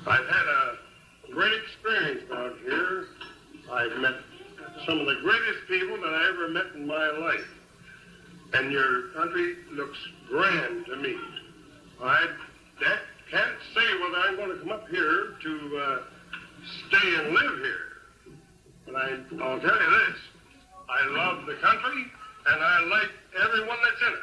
I've had a great experience out here. I've met some of the greatest people that I ever met in my life. And your country looks grand to me. I can't say whether I'm going to come up here to stay and live here. But I'll tell you this, I love the country and I like everyone that's in it.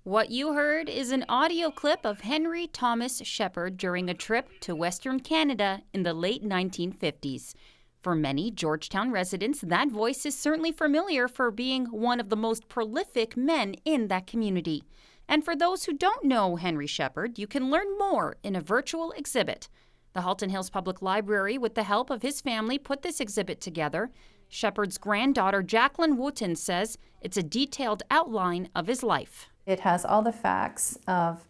What you heard is an audio clip of Henry Thomas Shepard during a trip to Western Canada in the late 1950s. For many Georgetown residents, that voice is certainly familiar for being one of the most prolific men in that community. And for those who don't know Henry Shepard, you can learn more in a virtual exhibit. The Halton Hills Public Library, with the help of his family, put this exhibit together. Shepard's granddaughter, Jacqueline Wooten, says it's a detailed outline of his life. It has all the facts of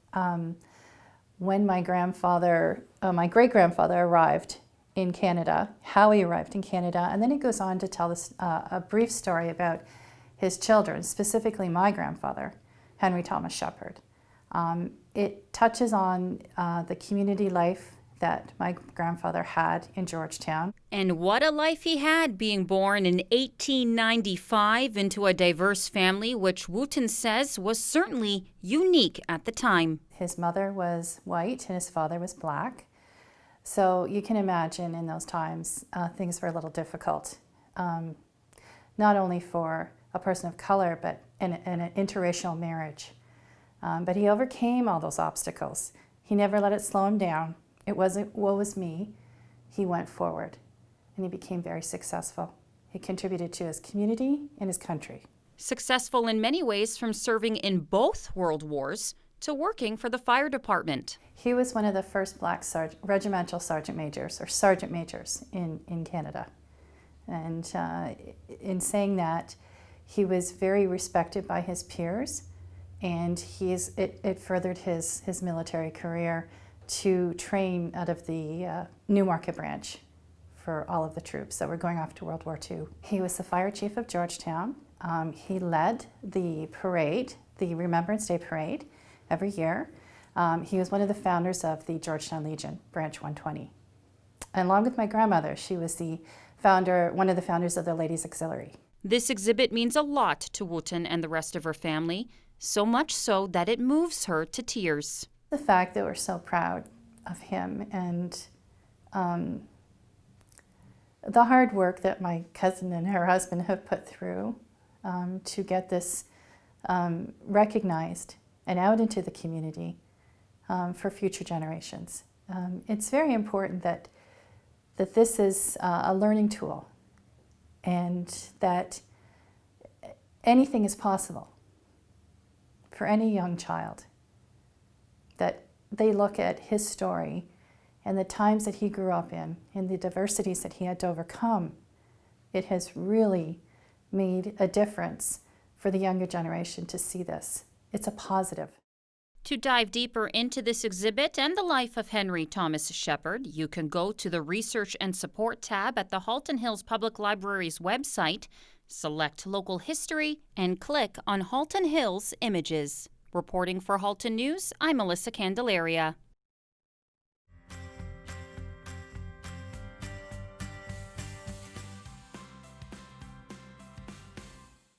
when my great-grandfather arrived in Canada, how he arrived in Canada, and then it goes on to tell us a brief story about his children, specifically my grandfather, Henry Thomas Shepard. It touches on the community life that my grandfather had in Georgetown. And what a life he had, being born in 1895 into a diverse family, which Wooten says was certainly unique at the time. His mother was white and his father was black. So you can imagine in those times things were a little difficult, not only for a person of color, but in an interracial marriage. But he overcame all those obstacles. He never let it slow him down. It wasn't, woe is me. He went forward, and he became very successful. He contributed to his community and his country. Successful in many ways, from serving in both world wars to working for the fire department. He was one of the first black regimental sergeant majors, or sergeant majors in Canada. And in saying that, he was very respected by his peers, and it furthered his military career to train out of the Newmarket branch for all of the troops that were going off to World War II. He was the fire chief of Georgetown. He led the parade, the Remembrance Day parade, every year. He was one of the founders of the Georgetown Legion, Branch 120. And along with my grandmother, she was one of the founders of the Ladies Auxiliary. This exhibit means a lot to Wooten and the rest of her family, so much so that it moves her to tears. The fact that we're so proud of him and the hard work that my cousin and her husband have put through to get this recognized and out into the community for future generations. It's very important that this is a learning tool and that anything is possible for any young child, that they look at his story and the times that he grew up in and the diversities that he had to overcome. It has really made a difference for the younger generation to see this. It's a positive. To dive deeper into this exhibit and the life of Henry Thomas Shepard, you can go to the Research and Support tab at the Halton Hills Public Library's website, select Local History, and click on Halton Hills Images. Reporting for Halton News, I'm Melissa Candelaria.